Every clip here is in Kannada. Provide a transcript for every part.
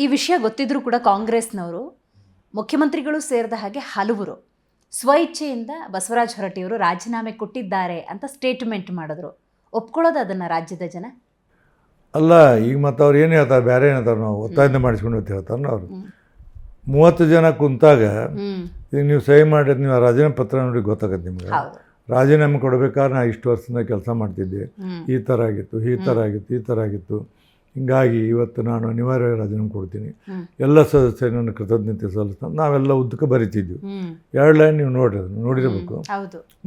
ಈ ವಿಷಯ ಗೊತ್ತಿದ್ರೂ ಕೂಡ ಕಾಂಗ್ರೆಸ್ನವರು ಮುಖ್ಯಮಂತ್ರಿಗಳು ಸೇರಿದ ಹಾಗೆ ಹಲವರು ಸ್ವಇಚ್ಛೆಯಿಂದ ಬಸವರಾಜ ಹೊರಟ್ಟಿಯವರು ರಾಜೀನಾಮೆ ಕೊಟ್ಟಿದ್ದಾರೆ ಅಂತ ಸ್ಟೇಟ್ಮೆಂಟ್ ಮಾಡಿದ್ರು. ಒಪ್ಕೊಳ್ಳೋದು ಅದನ್ನು ರಾಜ್ಯದ ಜನ? ಅಲ್ಲ, ಈಗ ಮತ್ತು ಅವ್ರು ಏನು ಹೇಳ್ತಾರೆ, ಬೇರೆ ಏನು ಹೇಳ್ತಾರೆ, ನಾವು ಒತ್ತಾಯದಿಂದ ಮಾಡಿಸ್ಕೊಂಡು ಅಂತ ಹೇಳ್ತಾರೆ. ಅವರು 30 ಜನ ಕುಂತಾಗ ಈಗ ನೀವು ಸಹಿ ಮಾಡಿದ್ರೆ ನೀವು ರಾಜೀನಾಮೆ ಪತ್ರ ನೋಡಿ ಗೊತ್ತಾಗತ್ತೆ ನಿಮ್ಗೆ. ರಾಜೀನಾಮೆ ಕೊಡಬೇಕಾದ್ರೆ ನಾ ಇಷ್ಟು ವರ್ಷದಿಂದ ಕೆಲಸ ಮಾಡ್ತಿದ್ದೆ, ಈ ಥರ ಆಗಿತ್ತು, ಈ ಥರ ಆಗಿತ್ತು, ಈ ಥರ ಆಗಿತ್ತು, ಹಿಂಗಾಗಿ ಇವತ್ತು ನಾನು ಅನಿವಾರ್ಯವಾಗಿ ರಾಜೀನಾಮೆ ಕೊಡ್ತೀನಿ, ಎಲ್ಲ ಸದಸ್ಯರು ನನ್ನ ಕೃತಜ್ಞತೆ ಸಲ್ಲಿಸ್ತಾರೆ, ನಾವೆಲ್ಲ ಉದ್ದಕ್ಕೆ ಬರಿತಿದ್ವಿ. 2 ಲೈನ್ ನೀವು ನೋಡಿರಬೇಕು.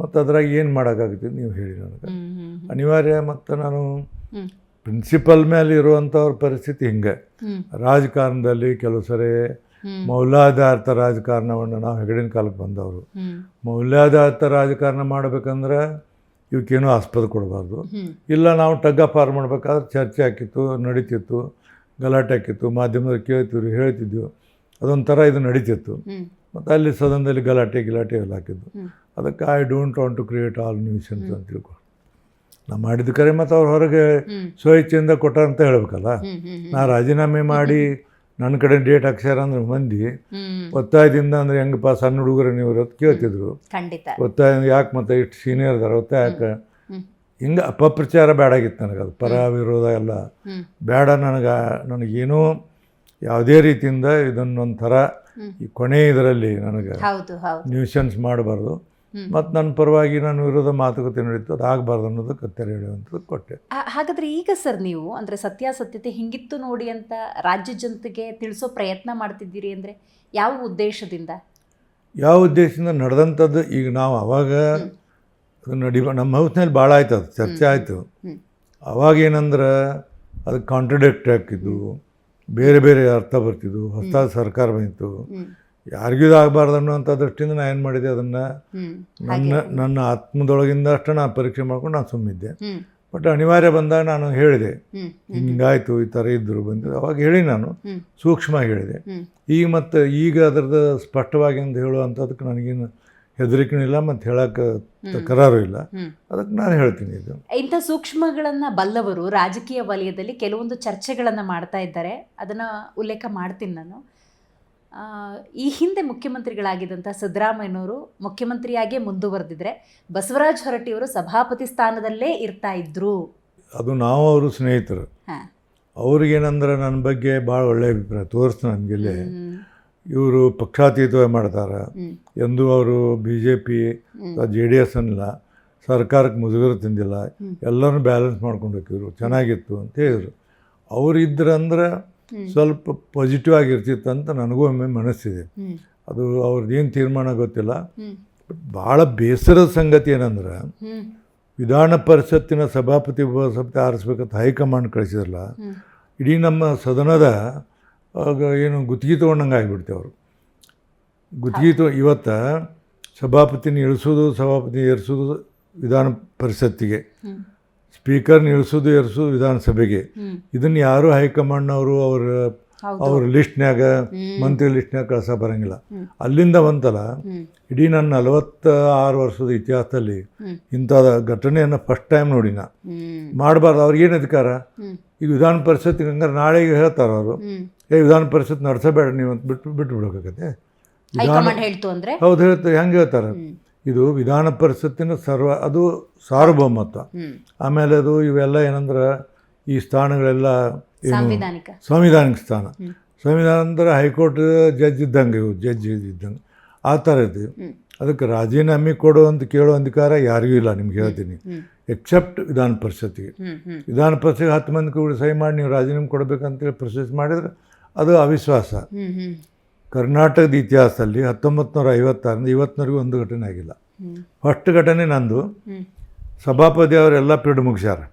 ಮತ್ತು ಅದ್ರಾಗ ಏನು ಮಾಡೋಕ್ಕಾಗುತ್ತೆ ನೀವು ಹೇಳಿ ನನಗೆ. ಅನಿವಾರ್ಯ. ಮತ್ತು ನಾನು ಪ್ರಿನ್ಸಿಪಲ್ ಮೇಲೆ ಇರುವಂಥವ್ರ ಪರಿಸ್ಥಿತಿ ಹಿಂಗೆ. ರಾಜಕಾರಣದಲ್ಲಿ ಕೆಲವು ಸರಿ ಮೌಲ್ಯಾಧಾರಿತ ರಾಜಕಾರಣವನ್ನು ನಾವು ಹೆಗಡಿನ ಕಾಲಕ್ಕೆ ಬಂದವರು. ಮೌಲ್ಯಾಧಾರಿತ ರಾಜಕಾರಣ ಮಾಡಬೇಕಂದ್ರೆ ಇವಕ್ಕೇನೂ ಆಸ್ಪದ ಕೊಡಬಾರ್ದು. ಇಲ್ಲ ನಾವು ಟಗ್ ಆಫ್ ವಾರ್ ಮಾಡ್ಬೇಕಾದ್ರೆ ಚರ್ಚೆ ಹಾಕಿತ್ತು, ನಡೀತಿತ್ತು, ಗಲಾಟೆ ಹಾಕಿತ್ತು, ಮಾಧ್ಯಮದಲ್ಲಿ ಕೇಳ್ತಿದ್ರು, ಹೇಳ್ತಿದ್ವು, ಅದೊಂಥರ ಇದು ನಡೀತಿತ್ತು. ಮತ್ತು ಅಲ್ಲಿ ಸದನದಲ್ಲಿ ಗಲಾಟೆ ಎಲ್ಲ ಹಾಕಿದ್ದು. ಅದಕ್ಕೆ I don't want to create all nuisance ಅಂತ ತಿಳ್ಕೊಂಡು ನಾ ಮಾಡಿದ ಕರೆ. ಮತ್ತು ಅವ್ರು ಹೊರಗೆ ಸ್ವಇಚ್ಛೆಯಿಂದ ಕೊಟ್ಟ ಅಂತ ಹೇಳ್ಬೇಕಲ್ಲ. ನಾ ರಾಜೀನಾಮೆ ಮಾಡಿ ನನ್ನ ಕಡೆ ಡೇಟ್ ಹಾಕ್ಸ್ಯಾರ ಅಂದ್ರೆ ಮಂದಿ ಒತ್ತಾಯದಿಂದ ಅಂದರೆ ಹೆಂಗಪ್ಪ ಸಣ್ಣ ಹುಡುಗರು ನೀವು ಇರೋದು ಕೇಳ್ತಿದ್ರು. ಒತ್ತಾಯ ಯಾಕೆ ಮತ್ತು ಇಷ್ಟು ಸೀನಿಯರ್ ಅದಾರ ಒತ್ತಾಯ ಯಾಕೆ ಹಿಂಗೆ ಅಪಪ್ರಚಾರ ಬೇಡಾಗಿತ್ತು ನನಗೆ. ಅದು ಪರ ವಿರೋಧ ಎಲ್ಲ ಬೇಡ ನನಗೇನೋ ಯಾವುದೇ ರೀತಿಯಿಂದ ಇದನ್ನೊಂಥರ ಈ ಕೊನೆ ಇದರಲ್ಲಿ ನನಗೆ ನ್ಯೂಸೆನ್ಸ್ ಮಾಡಬಾರ್ದು. ಮತ್ತು ನನ್ನ ಪರವಾಗಿ ನಾನು ವಿರೋಧ ಮಾತುಕತೆ ನಡೀತು, ಅದು ಆಗಬಾರ್ದು ಅನ್ನೋದು ಕತ್ತರಿ ಹೇಳುವಂಥದ್ದು ಕೊಟ್ಟೆ. ಹಾಗಾದರೆ ಈಗ ಸರ್ ನೀವು ಅಂದರೆ ಸತ್ಯಾಸತ್ಯತೆ ಹಿಂಗಿತ್ತು ನೋಡಿ ಅಂತ ರಾಜ್ಯ ಜನತೆಗೆ ತಿಳಿಸೋ ಪ್ರಯತ್ನ ಮಾಡ್ತಿದ್ದೀರಿ ಅಂದರೆ ಯಾವ ಉದ್ದೇಶದಿಂದ ನಡೆದಂಥದ್ದು? ಈಗ ನಾವು ಅವಾಗ ಅದು ನಮ್ಮ ಹೌಸ್ನಲ್ಲಿ ಭಾಳ ಆಯ್ತು, ಅದು ಚರ್ಚೆ ಆಯಿತು. ಅವಾಗ ಏನಂದ್ರೆ ಅದಕ್ಕೆ ಕಾಂಟ್ರಡಿಕ್ಟ್ ಹಾಕಿದ್ದು, ಬೇರೆ ಬೇರೆ ಅರ್ಥ ಬರ್ತಿದ್ದು, ಹೊಸ ಸರ್ಕಾರ ಬಂತು, ಯಾರಿಗೂ ಇದಾಗಬಾರ್ದು ಅನ್ನೋಂಥ ದೃಷ್ಟಿಯಿಂದ ನಾನು ಏನು ಮಾಡಿದೆ, ಅದನ್ನು ನನ್ನ ಆತ್ಮದೊಳಗಿಂದ ಅಷ್ಟು ನಾನು ಪರೀಕ್ಷೆ ಮಾಡ್ಕೊಂಡು ನಾನು ಸುಮ್ಮಿದ್ದೆ. ಬಟ್ ಅನಿವಾರ್ಯ ಬಂದಾಗ ನಾನು ಹೇಳಿದೆ, ಹಿಂಗಾಯ್ತು, ಈ ಥರ ಇದ್ದರು ಬಂದಿದ್ದು. ಅವಾಗ ಹೇಳಿ ನಾನು ಸೂಕ್ಷ್ಮ ಹೇಳಿದೆ. ಈಗ ಅದರದ್ದು ಸ್ಪಷ್ಟವಾಗಿ ಅಂತ ಹೇಳುವಂಥದಕ್ಕೆ ನನಗೇನು ಹೆದರಿಕೆನೂ ಇಲ್ಲ ಮತ್ತು ಹೇಳೋಕ್ಕೆ ತಕರಾರು ಇಲ್ಲ. ಅದಕ್ಕೆ ನಾನು ಹೇಳ್ತೀನಿ. ಇದು ಇಂಥ ಸೂಕ್ಷ್ಮಗಳನ್ನು ಬಲ್ಲವರು ರಾಜಕೀಯ ವಲಯದಲ್ಲಿ ಕೆಲವೊಂದು ಚರ್ಚೆಗಳನ್ನು ಮಾಡ್ತಾ ಇದ್ದಾರೆ, ಅದನ್ನು ಉಲ್ಲೇಖ ಮಾಡ್ತೀನಿ ನಾನು. ಈ ಹಿಂದೆ ಮುಖ್ಯಮಂತ್ರಿಗಳಾಗಿದ್ದಂಥ ಸಿದ್ದರಾಮಯ್ಯನವರು ಮುಖ್ಯಮಂತ್ರಿಯಾಗೇ ಮುಂದುವರೆದಿದ್ರೆ ಬಸವರಾಜ ಹೊರಟ್ಟಿಯವರು ಸಭಾಪತಿ ಸ್ಥಾನದಲ್ಲೇ ಇರ್ತಾ ಇದ್ರು. ಅದು ನಾವು ಅವರು ಸ್ನೇಹಿತರು. ಅವ್ರಿಗೇನಂದ್ರೆ ನನ್ನ ಬಗ್ಗೆ ಭಾಳ ಒಳ್ಳೆಯ ಅಭಿಪ್ರಾಯ ತೋರಿಸ್ತು ನನಗೆಲ್ಲೇ. ಇವರು ಪಕ್ಷಾತೀತವಾಗಿ ಮಾಡ್ತಾರೆ, ಎಂದೂ ಅವರು BJP JDS ಅನ್ನಿಲ್ಲ, ಸರ್ಕಾರಕ್ಕೆ ಮುಜುಗರ ತಿಂದಿಲ್ಲ, ಎಲ್ಲರೂ ಬ್ಯಾಲೆನ್ಸ್ ಮಾಡ್ಕೊಂಡು ಹೋಗಿದ್ರು, ಚೆನ್ನಾಗಿತ್ತು ಅಂತ ಹೇಳಿದರು. ಅವರಿದ್ರಂದ್ರೆ ಸ್ವಲ್ಪ ಪಾಸಿಟಿವ್ ಆಗಿರ್ತಿತ್ತು ಅಂತ ನನಗೂ ಒಮ್ಮೆ ಮನಸ್ಸಿದೆ. ಅದು ಅವ್ರದ್ದೇನು ತೀರ್ಮಾನ ಗೊತ್ತಿಲ್ಲ. ಬಟ್ ಭಾಳ ಬೇಸರದ ಸಂಗತಿ ಏನಂದ್ರೆ ವಿಧಾನ ಪರಿಷತ್ತಿನ ಸಭಾಪತಿ ಉಪಸಭಾಪತಿ ಆರಿಸ್ಬೇಕಂತ ಹೈಕಮಾಂಡ್ ಕಳಿಸಿದ್ರಲ್ಲ, ಇಡೀ ನಮ್ಮ ಸದನದ ಏನು ಗುತ್ತಿಗೆ ತೊಗೊಂಡಂಗೆ ಆಗಿಬಿಡ್ತೇವೆ ಅವರು. ಗುತ್ತಿಗೆ ಇವತ್ತು ಸಭಾಪತಿನ ಸಭಾಪತಿ ಏರಿಸೋದು ವಿಧಾನ ಪರಿಷತ್ತಿಗೆ, ಸ್ಪೀಕರ್ನ ಇಳಿಸೋದು ವಿಧಾನಸಭೆಗೆ. ಇದನ್ನು ಯಾರೂ ಹೈಕಮಾಂಡ್ನವರು ಅವ್ರ ಲಿಸ್ಟ್ನ್ಯಾಗ ಮಂತ್ರಿ ಲಿಸ್ಟ್ನ್ಯಾಗ ಕಳ್ಸ ಬರೋಂಗಿಲ್ಲ. ಅಲ್ಲಿಂದ ಬಂತಲ್ಲ, ಇಡೀ ನನ್ನ 46 ವರ್ಷದ ಇತಿಹಾಸದಲ್ಲಿ ಇಂಥ ಘಟನೆಯನ್ನು ಫಸ್ಟ್ ಟೈಮ್ ನೋಡಿ ನಾ. ಮಾಡಬಾರ್ದು, ಅವ್ರಿಗೇನು ಅಧಿಕಾರ? ಈಗ ವಿಧಾನ ಪರಿಷತ್ತಿಗೆ ಹಂಗಾರೆ ನಾಳೆಗೆ ಹೇಳ್ತಾರೆ ಅವರು, ವಿಧಾನ ಪರಿಷತ್ ನಡೆಸಬೇಡ ನೀವು ಅಂತ ಬಿಟ್ಟು ಬಿಡೋಕ್ಕಾಗತ್ತೆ? ಹೌದು ಹೇಳ್ತಾರೆ. ಹೆಂಗೆ ಹೇಳ್ತಾರೆ? ಇದು ವಿಧಾನ ಪರಿಷತ್ತಿನ ಅದು ಸಾರ್ವಭೌಮತ್ವ. ಆಮೇಲೆ ಅದು ಇವೆಲ್ಲ ಏನಂದ್ರೆ ಈ ಸ್ಥಾನಗಳೆಲ್ಲ ಸಂವಿಧಾನಿಕ ಸ್ಥಾನ. ಸಂವಿಧಾನ ಅಂದ್ರೆ ಹೈಕೋರ್ಟ್ ಜಡ್ಜ್ ಇದ್ದಂಗೆ, ಜಡ್ಜ್ ಇದ್ದಂಗೆ ಆ ಥರ ಇದ್ದೀವಿ. ಅದಕ್ಕೆ ರಾಜೀನಾಮೆ ಕೊಡುವಂತ ಕೇಳೋ ಅಧಿಕಾರ ಯಾರಿಗೂ ಇಲ್ಲ, ನಿಮ್ಗೆ ಹೇಳ್ತೀನಿ, ಎಕ್ಸೆಪ್ಟ್ ವಿಧಾನ ಪರಿಷತ್ತಿಗೆ. ವಿಧಾನ ಪರಿಷತ್ತಿಗೆ 10 ಮಂದಿ ಕೂಡ ಸಹಿ ಮಾಡಿ ನೀವು ರಾಜೀನಾಮೆ ಕೊಡಬೇಕಂತೇಳಿ ಪ್ರೊಸೆಸ್ ಮಾಡಿದರೆ ಅದು ಅವಿಶ್ವಾಸ. ಕರ್ನಾಟಕದ ಇತಿಹಾಸದಲ್ಲಿ 1956 ಇವತ್ತಿನವರೆಗೂ ಒಂದು ಘಟನೆ ಆಗಿಲ್ಲ. ಫಸ್ಟ್ ಘಟನೆ ನಂದು. ಸಭಾಪತಿ ಅವರೆಲ್ಲ ಪೀರಿಯಡ್ ಮುಗಿಸ್ಯಾರ,